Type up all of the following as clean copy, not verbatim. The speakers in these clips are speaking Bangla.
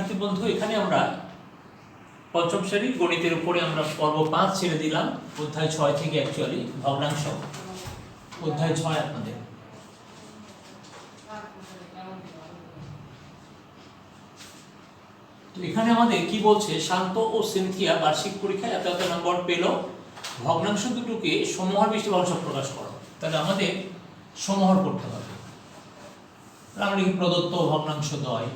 শিক্ষার্থী বন্ধু, এখানে আমরা পঞ্চম শ্রেণীর গণিতের উপরে আমরা পর্ব 5 ছেড়ে দিলাম। অধ্যায় 6 থেকে অ্যাকচুয়ালি ভগ্নাংশ অধ্যায় 6 আপনাদের। তো এখানে আমাদের কি বলছে, শান্ত ও সিনথিয়া বার্ষিক পরীক্ষায় এত এত নম্বর পেল, ভগ্নাংশ দুটোকে সমহর বিশিষ্ট ভগ্নাংশ প্রকাশ করো। তাহলে আমাদের সমহর করতে হবে। আমরা কি প্রদত্ত ভগ্নাংশ দ্বয়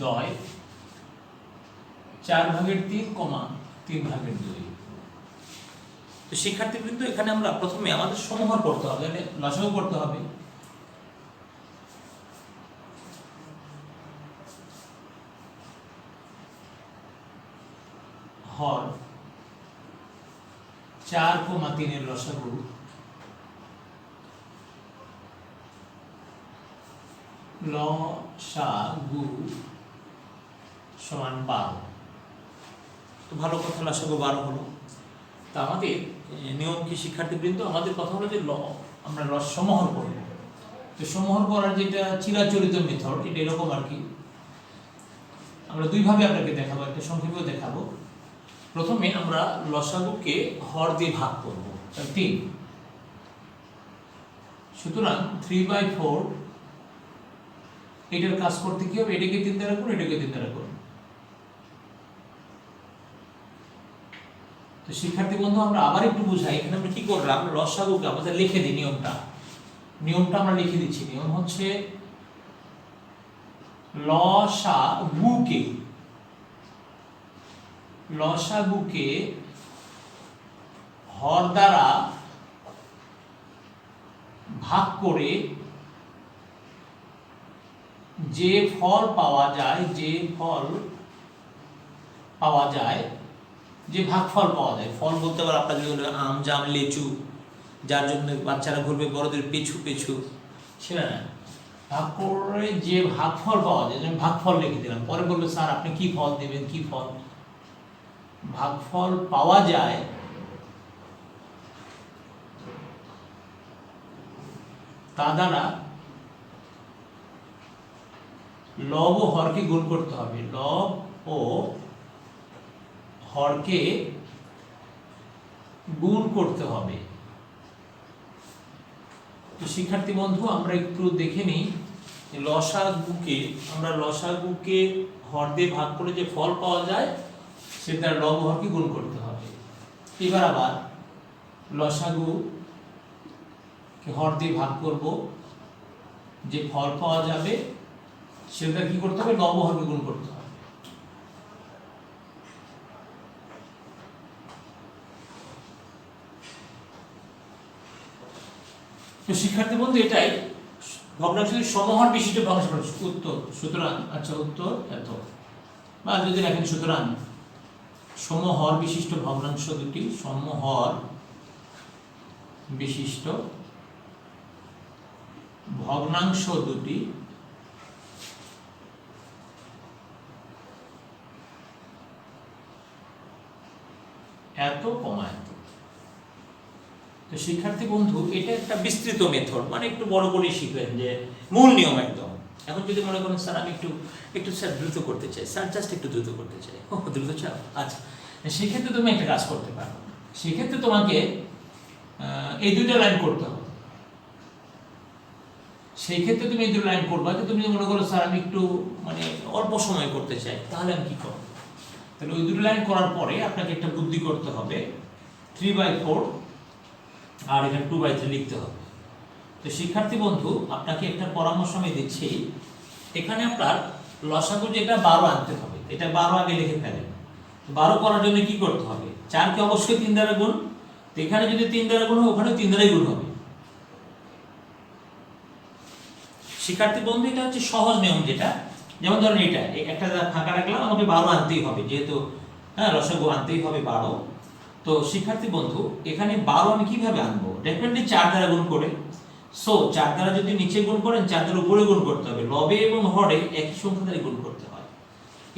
দ্বয় 4/3, 3/2। তো শিক্ষার্থীবৃন্দ, এখানে আমরা প্রথমে আমাদের সমহর করতে হবে, মানে লসাগু করতে হবে। হর 4,3 এর লসাগু লসাগু সমান 12। তো ভালো কথা, লসাগু 12 হলো। তা আমাদের নিয়ম কি শিক্ষার্থীবৃন্দ? আমাদের কথা হলো যে আমরা সমহর করব। তো সমহর করার যেটা চিরাচরিত মেথড, এটা এরকম আর কি। আমরা দুইভাবে আপনাকে দেখাবো, একটা সংক্ষেপে দেখাবো। প্রথমে আমরা লসাগুকে হর দিয়ে ভাগ করব, 3। সুতরাং 3/4 এটার কাজ করতে কি হবে? এটাকে 3 দ্বারা করুন, এটাকে 3 দ্বারা করুন। তো শিক্ষার্থী বন্ধু, আমরা আবার একটু বুঝাই। এখানে আমরা কি করলাম, লসাগুকে আমাদের লিখে দিই। নিয়মটা আমরা লিখে দিচ্ছি। নিয়ম হচ্ছে লসাগুকে হর দ্বারা ভাগ করে যে ফল পাওয়া যায়, যে ভাগফল পাওয়া যায়। ফল বলতে পারে আপনাদের আম, জাম, লিচু, যার জন্য বাচ্চারা ঘুরবে বড়দের পিছু পিছু, সেটা না। ভাগ করে যে ভাগফল পাওয়া যায়, আমি ভাগফল লিখে দিলাম। পরে বলবে, স্যার আপনি কি ফল দেবেন? কি ফল? ভাগফল পাওয়া যায় তা দ্বারা লব ও হরকে গুণ করতে হবে। লব ও হরকে গুণ করতে হবে। তো শিক্ষার্থী বন্ধু, আমরা একটু দেখে নিই লসাগুকে হর দিয়ে ভাগ করে যে ফল পাওয়া যায়, সেটা লব ও হরকে গুণ করতে হবে। এবার আবার লসাগুকে হর দিয়ে ভাগ করব, যে ফল পাওয়া যাবে সেটা কি করতে হবে? লব ও হরকে গুণ করতে হবে। তো শিক্ষার্থী বন্ধু, এটাই ভগ্নাংশের সমহর বিশিষ্ট ভগ্নাংশ উত্তর। সুতরাং উত্তর এত, বা যদি দেখেন, সুতরাং সমহর বিশিষ্ট ভগ্নাংশ দুটি, সমহর বিশিষ্ট ভগ্নাংশ দুটি এত, এত। তো শিক্ষার্থী বন্ধু, এটা একটা বিস্তৃত মেথড, মানে একটু বড় করে শিখবেন, যে মূল নিয়ম একদম। এখন যদি মনে করেন, স্যার আমি একটু স্যার দ্রুত করতে চাই, স্যার জাস্ট একটু দ্রুত করতে চাই, দ্রুত চাও, আচ্ছা, সেক্ষেত্রে তুমি একটা কাজ করতে পারো। সেক্ষেত্রে তোমাকে এই 2টা লাইন করতে হবে। সেই ক্ষেত্রে তুমি এই 2 লাইন করবা। যে তুমি মনে করো, স্যার আমি একটু মানে অল্প সময় করতে চাই, তাহলে আমি কি করবো? তাহলে ওই 2 লাইন করার পরে আপনাকে একটা বুদ্ধি করতে হবে। 3/4 আর এখানে 2/3 লিখতে হবে। তো শিক্ষার্থী বন্ধু, আপনাকে একটা পরামর্শ আমি দিচ্ছি। এখানে আপনার লসাগু যেটা 12 আনতে হবে, এটা 12 আগে লিখে ফেলেন। 12 করার জন্য কি করতে হবে? 4কে অবশ্যই 3 দ্বারা গুণ। তো এখানে যদি 3 দ্বারা গুণ হয়, ওখানে 3 দ্বারাই গুণ হবে। শিক্ষার্থী বন্ধু, এটা হচ্ছে সহজ নিয়ম। যেটা যেমন ধরেন, এটা একটা ফাঁকা রাখলাম, আমাকে 12 আনতেই হবে, যেহেতু লসাগু আনতেই হবে 12। তো শিক্ষার্থী বন্ধু, এখানে 12 আমি কিভাবে আনবো? ডেফিনেটলি 4 দ্বারা গুণ করে। সো 4 দ্বারা যদি নিচে গুণ করেন, 4 দ্বারা উপরে গুণ করতে হবে। লবে এবং হরে একই সংখ্যা দ্বারা গুণ করতে হয়।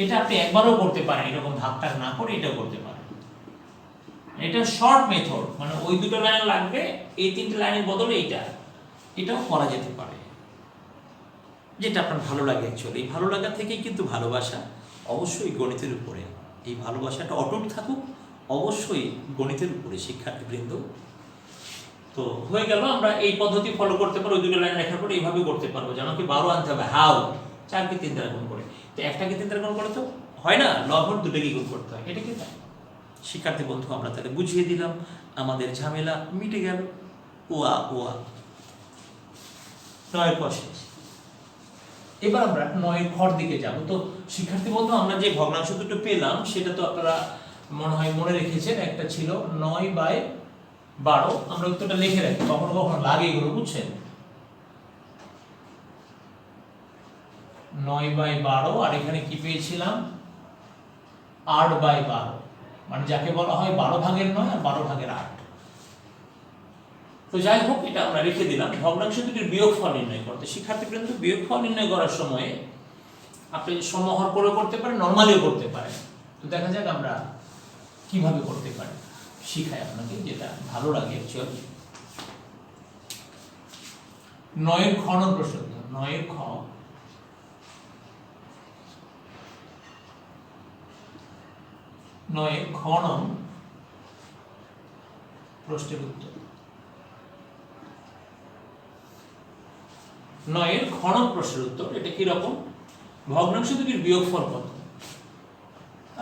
এটা আপনি একবারও করতে পারেন, এরকম ভাগ টাগ না করে এটাও করতে পারেন। এটা শর্ট মেথড, মানে ওই দুটো লাইন লাগবে, এই তিনটে লাইনের বদলে এটাও করা যেতে পারে, যেটা আপনার ভালো লাগে। অ্যাকচুয়ালি এই ভালো লাগা থেকেই কিন্তু ভালোবাসা, অবশ্যই গণিতের উপরে। এই ভালোবাসাটা অটুট থাকুক অবশ্যই গণিতের উপরে শিক্ষার্থীবৃন্দ। তো হয়ে গেল, আমরা এই পদ্ধতি ফলো করতে পারবো, ওই দুটো লাইন লেখার পরে এইভাবে করতে পারবো। যেন কি 12 আনতে হবে, হাউ 4কে 3 দ্বারা গুণ করে, তো 1টাকে 3 দ্বারা গুণ করে তো হয় না, লব 2টাকে গুণ করতে হয়, এটা কি তাই? শিক্ষার্থী বন্ধু, আমরা তাহলে বুঝিয়ে দিলাম, আমাদের ঝামেলা মিটে গেল। ওয়া ওয়া 9 পশে। এবার আমরা 9 ঘর দিকে যাব। তো শিক্ষার্থী বন্ধু, আমরা যে ভগ্নাংশ দুটো পেলাম সেটা তো আপনারা মনে হয় মনে রেখেছেন। একটা ছিল 9/12, আমরা উত্তরটা লিখে রাখি, কখনো কখনো লাগে এগুলো, বুঝছেন? 9/12, আর এখানে কি পেয়েছিলাম 8/12, মানে যাকে বলা হয় 12/9 আর 12/8। তো যাই হোক, এটা আমরা রেখে দিলাম। ভগ্নাংশ দুটির বিয়োগফল নির্ণয় করতে, শিক্ষার্থীবৃন্দ বিয়োগফল নির্ণয় করার সময় আপনি সমহর করে করতে পারেন, নরমালিও করতে পারেন। তো দেখা যাক আমরা কিভাবে করতে পারি, শিখাই আপনাকে, যেটা ভালো লাগে অ্যাকচুয়ালি। 9 খ নং প্রশ্ন, 9 খ, 9 খ নং প্রশ্নের উত্তর। 9 খ নং প্রশ্নের উত্তর, এটা কি রকম? ভগ্নাংশ দুটির বিয়োগফল কত?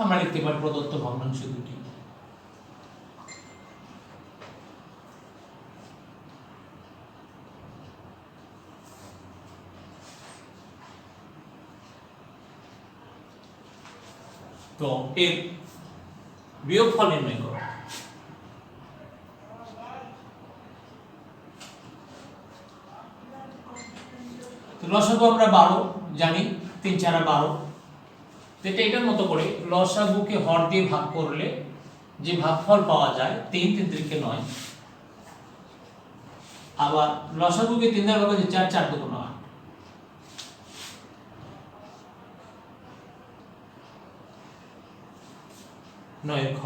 আমরা লিখতে পারি প্রদত্ত ভগ্নাংশ দুটি। তো এর বিয়োগফল নির্ণয় করো। লসাগু আমরা 12 জানি, 3 4 12। যেটা এটার মতো করে লসাগুকে হর দিয়ে ভাগ করলে যে ভাগফল পাওয়া যায় 3 3 3 9। আবার লসাগুকে 3 দ্বারা ভাগ করলে 4 4 2 8। নয়ের খ।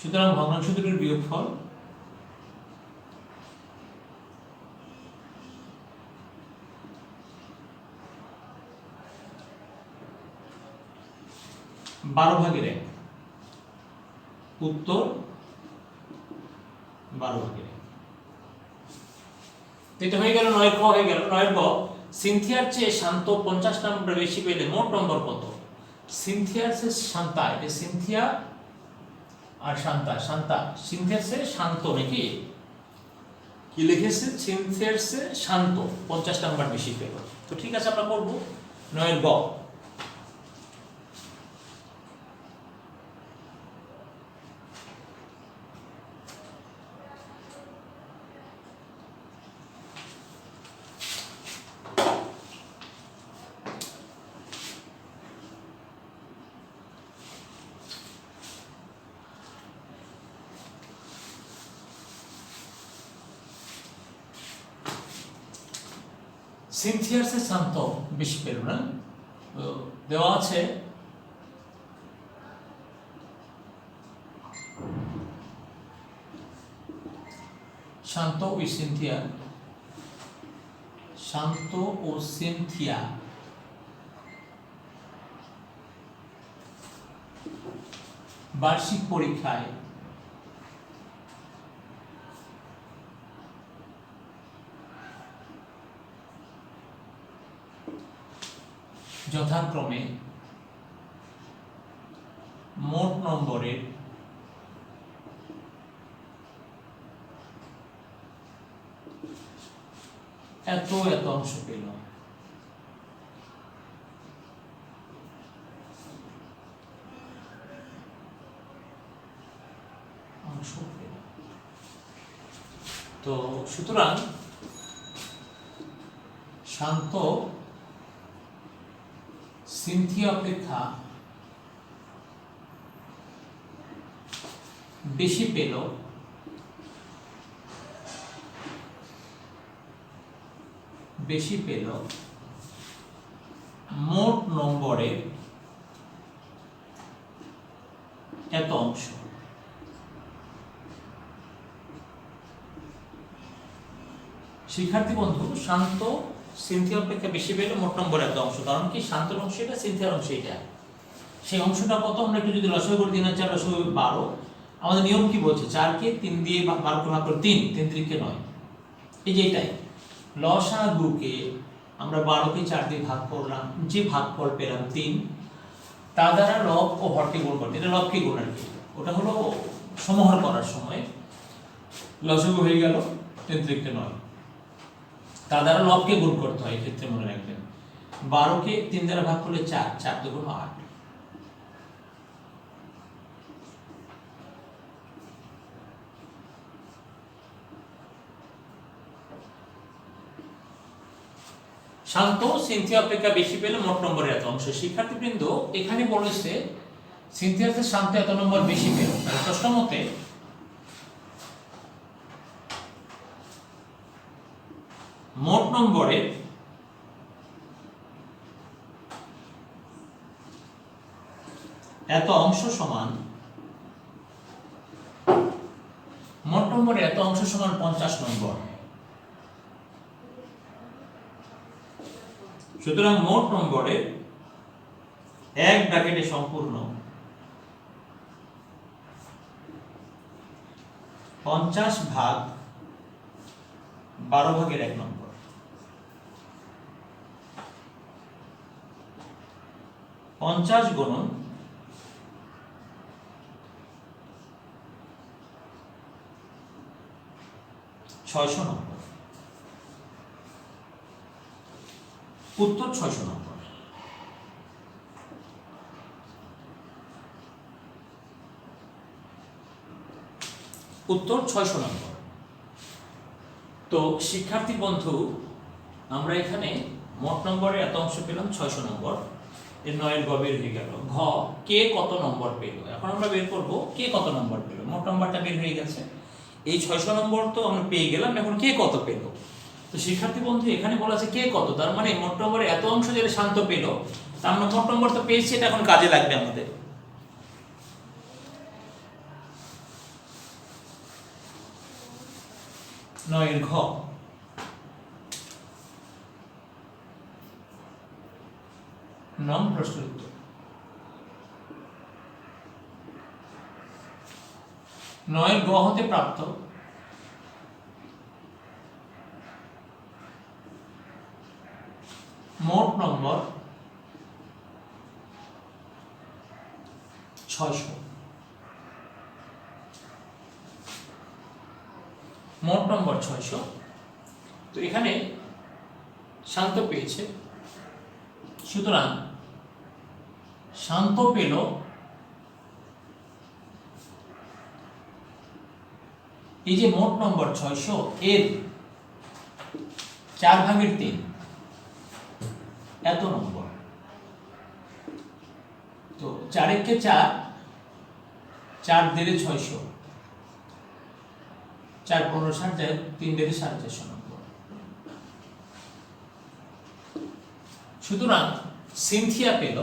সুতরাং ভগ্নাংশ দুটির বিয়োগফল বারো ভাগের 1, উত্তর 12/1। এটা হয়ে গেল 9 খ, হয়ে গেল 9 গ। সিনথিয়ার চেয়ে শান্ত 50 নম্বর বেশি পেলে মোট নম্বর কত? সিনথিয়ার চেয়ে শান্তা, এটা সিনথিয়া আর শান্তা, সিনথিয়ার চেয়ে শান্ত নাকি কি লিখেছে? সিনথিয়ার চেয়ে শান্ত 50 নম্বর বেশি পেল। তো ঠিক আছে, আমরা করব 9 গ। সিনথিয়ার চেয়ে শান্ত বেশি পেল না, দেওয়া আছে শান্ত ও সিনথিয়া, শান্ত ও সিনথিয়া বার্ষিক পরীক্ষায় যথাক্রমে মোট নম্বরের এত এত অংশ পেল। তো সুতরাং শান্ত সিনথিয়া অপেক্ষা বেশি পেল মোট নম্বরের এত অংশ। শিক্ষার্থী বন্ধু, শান্ত সিনথিয়া অপেক্ষা বেশি পেলে মোট নম্বর এত অংশ, কারণ কি শান্তর অংশ এটা, সিনথিয়ার অংশ এটা। সেই অংশটা কত, আমরা একটু যদি লসাগু করি 3 আর 4 লসাগু 12। আমাদের নিয়ম কি বলছে, 4 কে 3 দিয়ে 12 কে ভাগ করে 3, 3 3 কে 9। এই যে এটাই লসাগুকে আমরা 12 কে 4 দিয়ে ভাগ করলাম, যে ভাগফল পেলাম 3, তা দ্বারা লব ও হরকে গুণ করতে, এটা লবকে গুণ আর কি, ওটা হলো সমাহার করার সময় লসাগু হয়ে গেল 3 3 কে 9, তা দ্বারা লবকে গুণ করতে হয়। এক্ষেত্রে মনে রাখবেন 12 কে 3 দ্বারা ভাগ করলে 4, 4 দুগুণ 8। শান্ত সিনথিয়া অপেক্ষা বেশি পেলে মোট নম্বরের এত অংশ। শিক্ষার্থীবৃন্দ, এখানে বলেছে সিনথিয়ার চেয়ে শান্ত এত নম্বর বেশি পেল। প্রশ্ন মতে মোট নম্বরের এত অংশ সমান, মোট নম্বরের এত অংশ সমান 50 নম্বর। সুতরাং মোট নম্বরের এক ব্র্যাকেটে সম্পূর্ণ 50 ভাগ 12 ভাগের 1 নম্বর। পঞ্চাশ গুণন 600 নম্বর। উত্তর 600 নম্বর। উত্তর 600 নম্বর। তো শিক্ষার্থী বন্ধু, আমরা এখানে মোট নম্বরের এত অংশ পেলাম 600 নম্বর। এর 9 গ বের হয়ে গেল। ঘ, কে কত নম্বর পেল। এখন আমরা বের করব কে কত নম্বর পেল। মোট নম্বরটা বের হয়ে গেছে, এই 600 নম্বর তো আমরা পেয়ে গেলাম, এখন কে কত পেল। তো শিক্ষার্থী বন্ধু, এখানে বলা আছে কে কত, তার মানে মোট নম্বরের এত অংশ যেটা শান্ত পেল, তার মানে মোট নম্বর তো পেয়েছি, এটা এখন কাজে লাগবে আমাদের। নয়ের ঘ, নং প্রশ্নের উত্তর। নয়ের গ হতে প্রাপ্ত মোট নম্বর 600। মোট নম্বর 600। তো এখানে শান্ত পেয়েছে, সুতরাং শান্ত পেল এই যে মোট নম্বর 600 এর 4 ভাগের 3 এত নম্বর। তো 4 একে 4, 4 দেড়ে 600, 4 15 60 যায়, 3 দেড়ে 450 নম্বর। সুতরাং সিনথিয়া পেল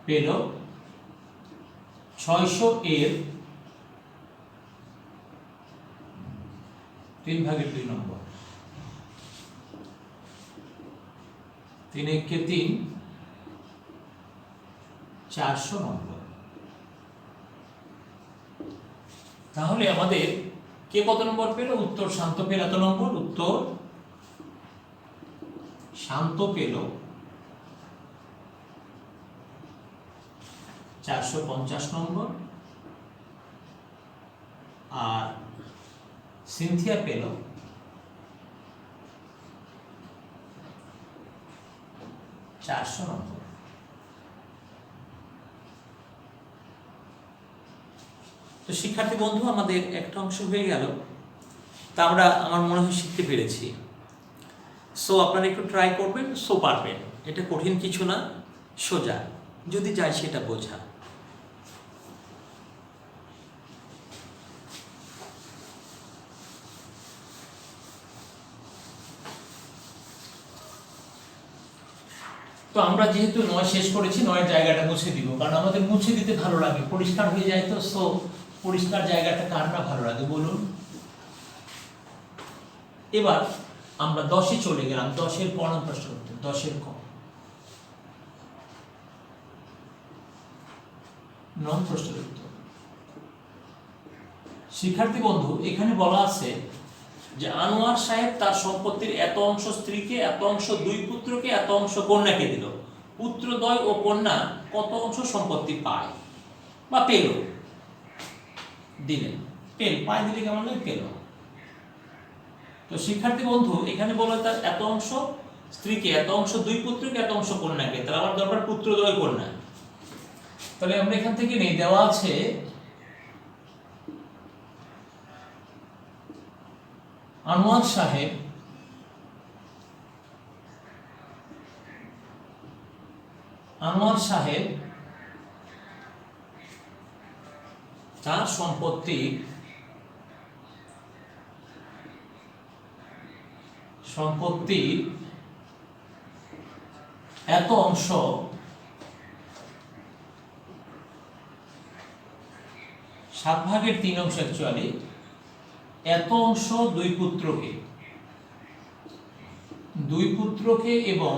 পেল 600 এর 3 ভাগের 2 নম্বর। 3 একে 3, 400 নম্বর। তাহলে আমাদের কে কত নম্বর পেল, উত্তর শান্ত পেল এত নম্বর। উত্তর শান্ত পেল 450 নম্বর, আর সিনথিয়া পেল 400 নম্বর। তো শিক্ষার্থী বন্ধু, আমাদের একটা অংশ হয়ে গেল, তা আমরা আমার মনে হয় শিখতে পেরেছি। সো আপনারা একটু ট্রাই করবেন, সো পারবেন। এটা কঠিন কিছু না, সোজা, যদি যায় সেটা বোঝা। তো আমরা যেহেতু 9 শেষ করেছি, 9 জায়গাটা মুছে দিব, কারণ আমাদের মুছে দিতে ভালো লাগে, পরিষ্কার হয়ে যায়। তো সো পরিষ্কার জায়গাটা কার না ভালো লাগে বলুন। এবার আমরা 10-এ চলে গেলাম, 10-এর ক নং প্রশ্ন উত্তর, 10-এর ক নং প্রশ্নের উত্তর। শিক্ষার্থী বন্ধু, এখানে বলা আছে যে আনোয়ার সাহেব তার সম্পত্তির এত অংশ স্ত্রীকে, এত অংশ দুই পুত্রকে, এত অংশ কন্যাকে দিল। পুত্রদ্বয় ও কন্যা কত অংশ সম্পত্তি পায় বা পেল? দিলেন, পায় দিলে কেমন লাগে, পেল। তো শিক্ষার্থী বন্ধু, এখানে বলা তার এত অংশ স্ত্রীকে, এত অংশ দুই পুত্রকে, এত অংশ কন্যাকে, তাহলে আমার দরকার পুত্রদ্বয় কন্যা। তাহলে আমরা এখান থেকে নেই, দেওয়া আছে আনোয়ার সাহেব তার সম্পত্তির এত অংশ 7/3 অংশ, অ্যাকচুয়ালি এত অংশ দুই পুত্রকে এবং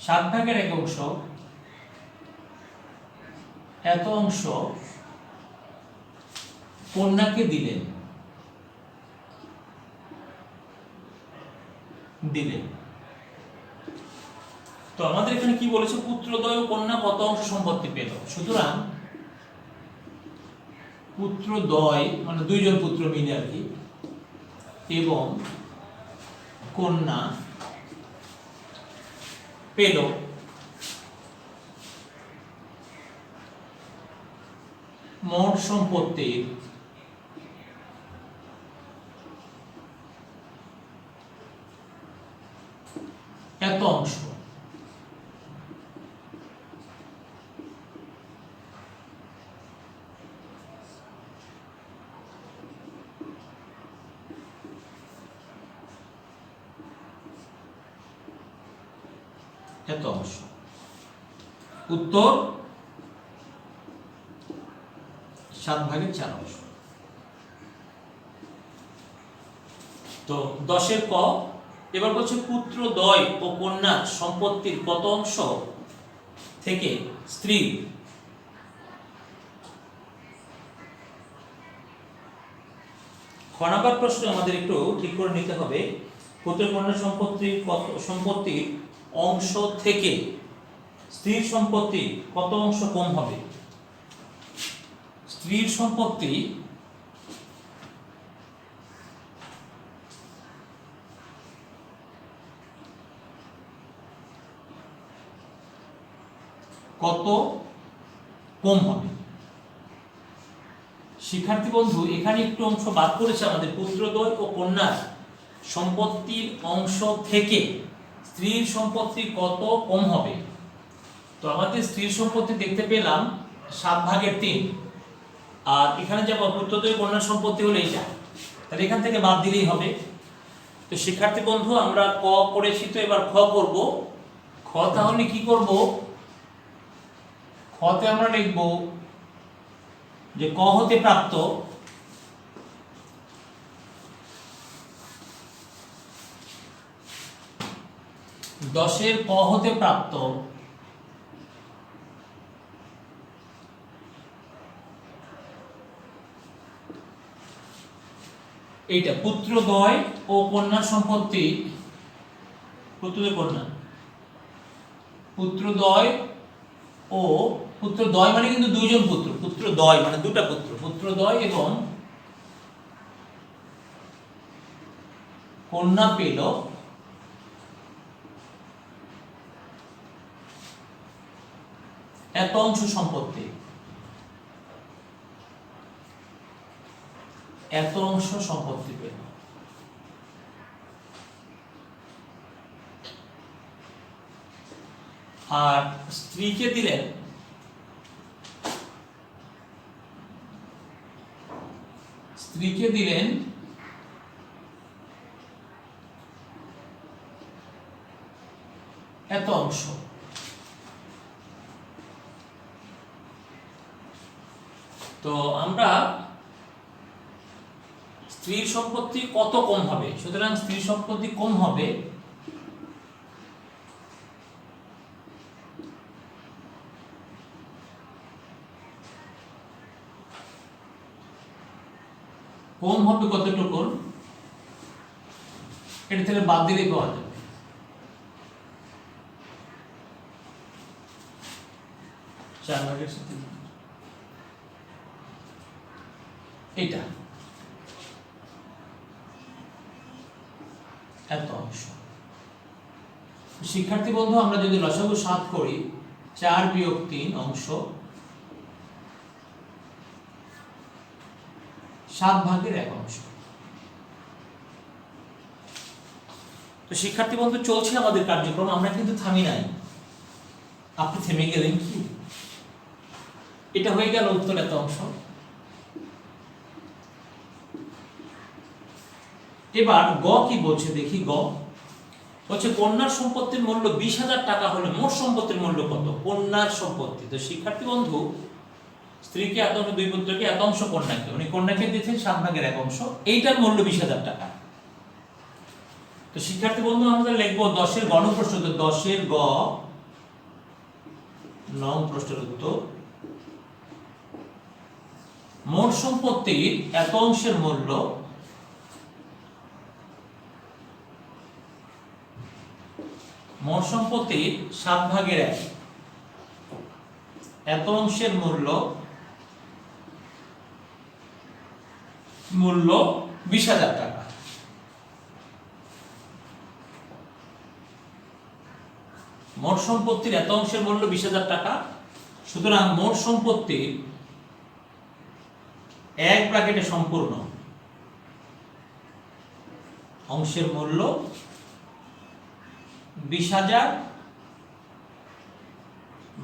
7/1 অংশ, এত অংশ কন্যাকে দিলেন। তো আমাদের এখানে কি বলেছে, পুত্রদ্বয় ও কন্যা কত অংশ সম্পত্তি পেল। সুতরাং পুত্রদ্বয় মানে দুইজন পুত্র মিলে আর কি, এবং কন্যা পেল মোট সম্পত্তির এত অংশ। উত্তর 7/4 অংশ। তো 10-এর ক, এবার বলছে পুত্রদ্বয় ও কন্যার সম্পত্তির কত অংশ থেকে স্ত্রী খ নাম্বার প্রশ্ন আমাদের একটু ঠিক করে নিতে হবে। পুত্র কন্যার সম্পত্তির অংশ থেকে স্ত্রীর সম্পত্তি কত অংশ কম হবে? স্ত্রীর সম্পত্তি কত কম হবে? শিক্ষার্থী বন্ধু, এখানে একটু অংশ বাদ পড়েছে আমাদের, পুত্রদ্বয় ও কন্যার সম্পত্তির অংশ থেকে স্ত্রীর সম্পত্তি কত কম হবে। তো আমাদের স্ত্রীর সম্পত্তি দেখতে পেলাম 7/3, আর এখানে যাব পুত্রদ্বয় কন্যার সম্পত্তি হলো এইটা, তাহলে এখান থেকে বাদ দিলেই হবে। তো শিক্ষার্থী বন্ধু, আমরা ক করেছি, তো এবার খ করব। খ তাহলে কি করব, খতে আমরা লিখব যে ক হতে প্রাপ্ত দশের ক হতে প্রাপ্ত এইটা পুত্রদ্বয় ও কন্যা সম্পত্তি, পুত্রদ্বয় ও পুত্রদ্বয় মানে কিন্তু দুইজন পুত্র, পুত্রদ্বয় মানে দুটা পুত্র, পুত্রদ্বয় এবং কন্যা পেল এত অংশ সম্পত্তি, এত অংশ সম্পত্তি পেল। আর স্ত্রীকে দিলেন দিলেন এত অংশ। তো আমরা স্ত্রীর সম্পত্তি কত কম হবে, সুতরাং স্ত্রীর সম্পত্তি কম হবে কতটুকু, এটা থেকে বাদ দিলেই পাওয়া যাবে। চার ভাগের সাথে এটা এত অংশ। শিক্ষার্থী বন্ধু, আমরা যদি লসাগু 7 করি, 4 বিয়োগ 3 অংশ 7 ভাগের 1 অংশ। তো শিক্ষার্থী বন্ধু, চলছে আমাদের কার্যক্রম, আমরা কিন্তু থামি নাই। আপনি থেমে গেলেন কি? এটা হয়ে গেল উত্তর এত অংশ। এবার গ কি বলছে দেখি। গ বলছে কন্যার সম্পত্তির মূল্য 20,000 টাকা হলে মোট সম্পত্তির মূল্য কত? কন্যার সম্পত্তি। তো শিক্ষার্থী বন্ধু, স্ত্রীকে এত অংশ, 2 পুত্রকে এত অংশ, কন্যাকে উনি কন্যাকে দিয়েছেন 7 ভাগের 1 অংশ, এইটার মূল্য 20,000 টাকা। তো শিক্ষার্থী বন্ধু, আমরা লিখবো 10 এর গণ প্রশ্ন, 10 এর গ নং প্রশ্নের উত্তর। মোট সম্পত্তির এত অংশের মূল্য মোট সম্পত্তির 7 ভাগের 1 এত অংশের মূল্য 20,000 টাকা। মোট সম্পত্তির এত অংশের মূল্য 20,000 টাকা। সুতরাং মোট সম্পত্তির 1 ব্র্যাকেটে সম্পূর্ণ অংশের মূল্য 20,000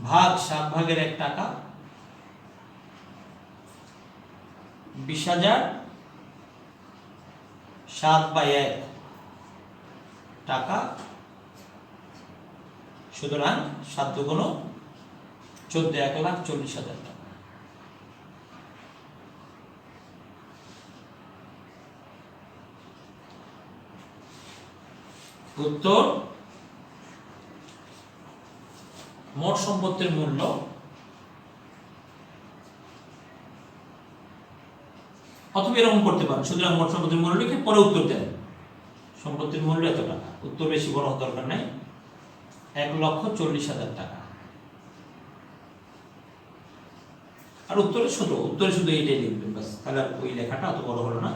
ভাগ 7 ভাগের 1 টাকা, 20,000 7/1 টাকা। সুতরাং 7 দুগুণ 14, 1,40,000 টাকা। উত্তর মোট সম্পত্তির মূল্য অথবা এরকম করতে পারেন, সুতরাং মোট সম্পত্তির মূল্য লিখে পরে উত্তর দেন। সম্পত্তির মূল্য এত টাকা, উত্তর বেশি বড় হওয়ার দরকার নাই, 1,40,000 টাকা। আর উত্তরে শুধু এইটাই লিখবেন বাস, তাহলে আর ওই লেখাটা অত বড় হলো না,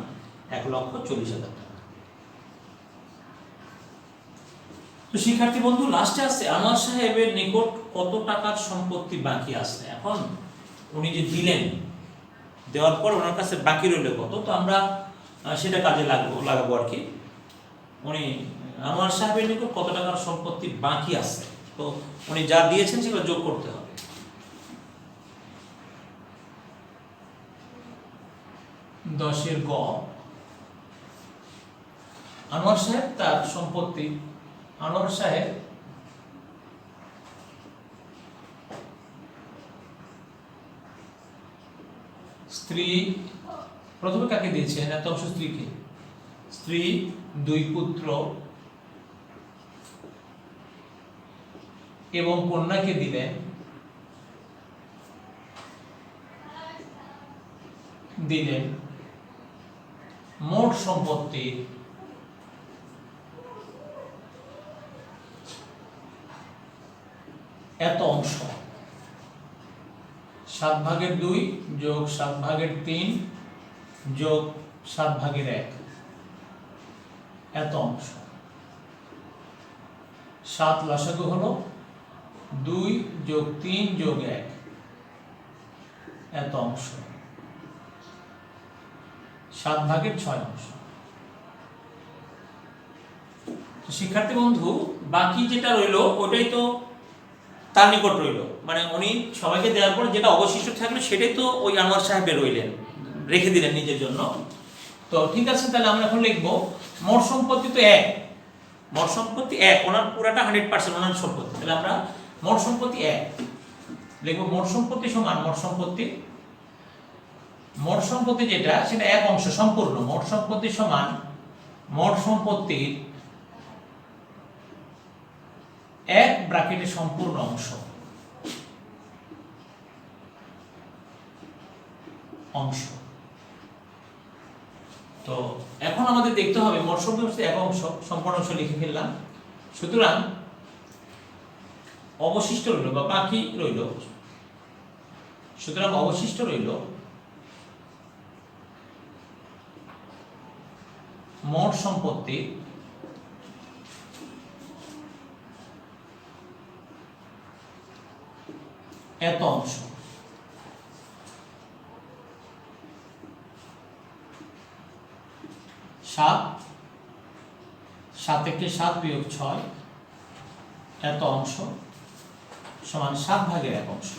1,40,000 টাকা। তো শিক্ষার্থী বন্ধু, লাস্টে আছে আনোয়ার সাহেবের নিকট কত টাকার সম্পত্তি বাকি আছে। এখন উনি যে দিলেন, দেওয়ার পর ওনার কাছে বাকি রইল কত, তো আমরা সেটা কাজে লাগাবো আর কি। উনি আনোয়ার সাহেবের নিকট কত টাকার সম্পত্তি বাকি আছে, তো উনি যা দিয়েছেন সেগুলো যোগ করতে হবে। 10 এর গ আনোয়ার সাহেব তার সম্পত্তি, আনোয়ার সাহেব স্ত্রী, প্রথমে কাকে দিয়েছেন এত অংশ? স্ত্রীকে। স্ত্রী, 2 পুত্র এবং কন্যাকে দিলেন মোট সম্পত্তির এত অংশ, 7 ভাগের 2 যোগ 7 ভাগের 3 যোগ 7 ভাগের 1 এত অংশ। 7 লসাগু হলো 2 যোগ 3 যোগ 1 এত অংশ, 7 ভাগের 6 অংশ। শিক্ষার্থী বন্ধু, বাকি যেটা রইলো ওটাই তো তার নিকট রইল, মানে উনি সবাইকে দেওয়ার পর যেটা অবশিষ্ট থাকলো সেটাই তো ওই আনোয়ার সাহেবের রইলেন, রেখে দিলেন নিজের জন্য। তো ঠিক আছে, তাহলে আমরা এখন লিখবো মোট সম্পত্তি তো 1, মোট সম্পত্তি 1, ওনার পুরাটা 100% ওনার সম্পত্তি, তাহলে আমরা মোট সম্পত্তি 1 লিখব। মোট সম্পত্তি সমান মোট সম্পত্তি যেটা সেটা এক অংশ সম্পূর্ণ, মোট সম্পত্তি সমান মোট সম্পত্তির 1 ব্র্যাকেটে সম্পূর্ণ অংশ। তো এখন আমাদের দেখতে হবে মোট সম্পত্তি এক অংশ, সম্পূর্ণ অংশ লিখে ফেললাম। সুতরাং অবশিষ্ট রইল বা বাকি রইল, সুতরাং অবশিষ্ট রইল মোট সম্পত্তি এত অংশ। 7 থেকে 7 বিয়োগ 6 এত অংশ সমান 7 ভাগের 1 অংশ।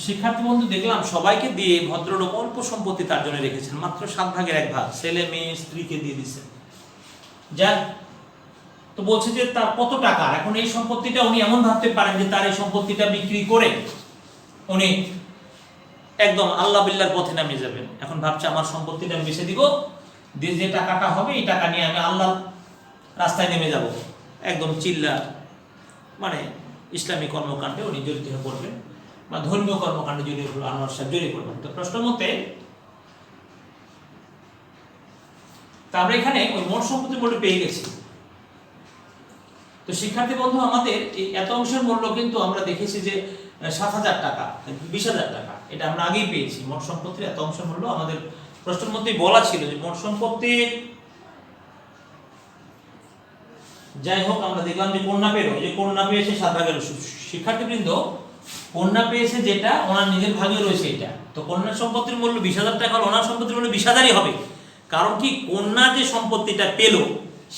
শিক্ষার্থী বন্ধু দেখলাম সবাইকে দিয়ে ভদ্রলোক অল্প সম্পত্তি তার জন্য রেখেছেন, মাত্র 7 ভাগের 1 ভাগ, ছেলে মেয়ে স্ত্রীকে দিয়ে দিচ্ছেন। যাক, তো বলছে যে তার কত টাকা, এখন এই সম্পত্তিটা উনি এমন ভাবতে পারেন যে তার এই সম্পত্তিটা বিক্রি করে উনি একদম আল্লাহ বিল্লাহর পথে নামিয়ে যাবেন। এখন ভাবছে আমার সম্পত্তিটা আমি বেচে দিব, দিয়ে যে টাকাটা হবে এই টাকা নিয়ে আমি আল্লাহর রাস্তায় নেমে যাব, একদম চিল্লা মানে ইসলামী কর্মকাণ্ডে উনি জড়িত হয়ে পড়বেন বা ধর্মীয় কর্মকাণ্ডে জড়িয়ে পড়বেন, আনোয়ার সাহেব জড়িয়ে পড়বেন। তো প্রশ্ন মতে তা আমরা এখানে ওই মোট সম্পত্তির মূল্য পেয়ে গেছি। তো শিক্ষার্থী বন্ধু আমাদের এই এত অংশের মূল্য কিন্তু আমরা দেখেছি যে 7,000 টাকা, 20,000 টাকা, এটা আমরা আগেই পেয়েছি। মোট সম্পত্তির এত অংশের মূল্য আমাদের প্রশ্নের মধ্যেই বলা ছিল যে মোট সম্পত্তির, যাই হোক আমরা দেখলাম যে কন্যা পেল, যে কন্যা পেয়েছে 7 ভাগের। শিক্ষার্থীবৃন্দ কন্যা পেয়েছে যেটা ওনার নিজের ভাগে রয়েছে এটা, তো কন্যার সম্পত্তির মূল্য 20,000 টাকা হলে ওনার সম্পত্তির মূল্য 20,000ই হবে। কারণ কি, কন্যা যে সম্পত্তিটা পেল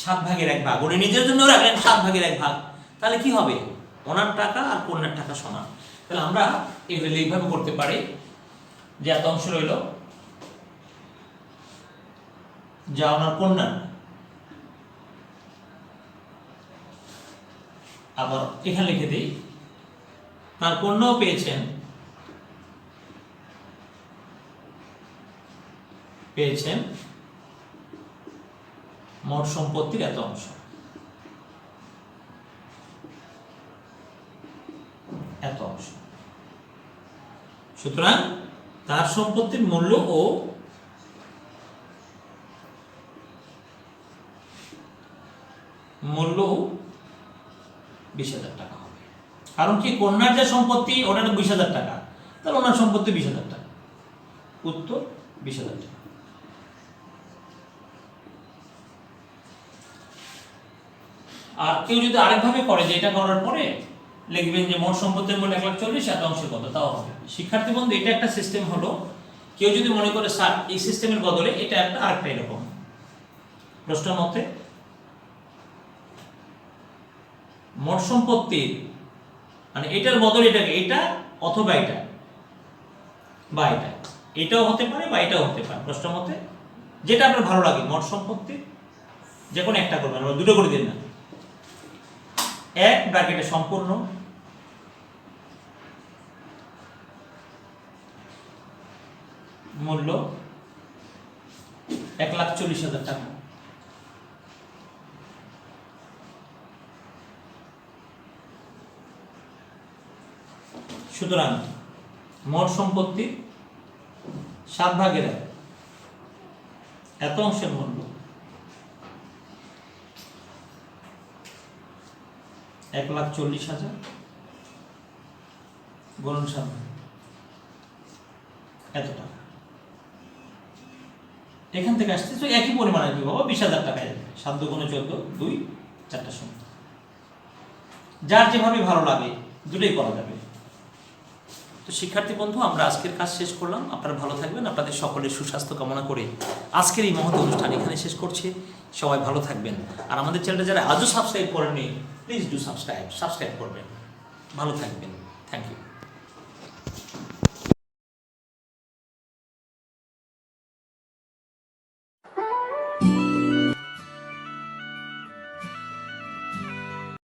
7 ভাগের 1 ভাগ, উনি নিজের জন্য রাখলেন 7 ভাগের 1 ভাগ, তাহলে কি হবে, ওনার টাকা আর কন্যার টাকা সমান। তাহলে আমরা এগুলো এইভাবে করতে পারি যে এত অংশ রইল যা ওনার কন্যা, আবার এখানে লিখে দিই তার কন্যাও পেয়েছেন মোট সম্পত্তির এত অংশ। সুতরাং তার সম্পত্তির মূল্য ও মূল্য 20,000 টাকা হবে। কারণ কি, কন্যার যে সম্পত্তি ওটা 20,000 টাকা, তাহলে ওনার সম্পত্তি 20,000 টাকা, উত্তর 20,000 টাকা। আর কেউ যদি আরেকভাবে করে যে এটা করার পরে লিখবেন যে মোট সম্পত্তির মূল্য 1,40,000, এত অংশ কত, তাও হবে। শিক্ষার্থী বন্ধু এটা একটা সিস্টেম হলো। কেউ যদি মনে করে স্যার এই সিস্টেমের বদলে এটা একটা আরেকটা এরকম, প্রশ্ন মতে মোট সম্পত্তির মানে এটার বদলে এটাকে, এটা অথবা এটা বা এটা, এটাও হতে পারে বা এটাও হতে পারে, প্রশ্ন মতে যেটা আপনার ভালো লাগে। মোট সম্পত্তি যে কোনো একটা করবেন, দুটো করে দিন না। 1 ব্র্যাকেটে সম্পূর্ণ মূল্য 1,40,000 টাকা, সুতরাং মোট সম্পত্তি 7 ভাগের 1 এত অংশের মূল্য 1,40,000 গুণন 7 এত টাকা। এখান থেকে আসছে তো একই পরিমাণে কি বাবা, 20,000 টাকায় যাবে। 7 গুণে 14, 2 4টা সংখ্যা, যার যেভাবে ভালো লাগে দুটোই করা যাবে। তো শিক্ষার্থী বন্ধু আমরা আজকের কাজ শেষ করলাম। আপনারা ভালো থাকবেন, আপনাদের সকলের সুস্বাস্থ্য কামনা করে আজকের এই মহৎ অনুষ্ঠান এখানে শেষ করছি। সবাই ভালো থাকবেন, আর আমাদের চ্যানেলটা যারা আজও সাবস্ক্রাইব করেননি প্লিজ ডু সাবস্ক্রাইব করবেন। ভালো থাকবেন, থ্যাংক ইউ।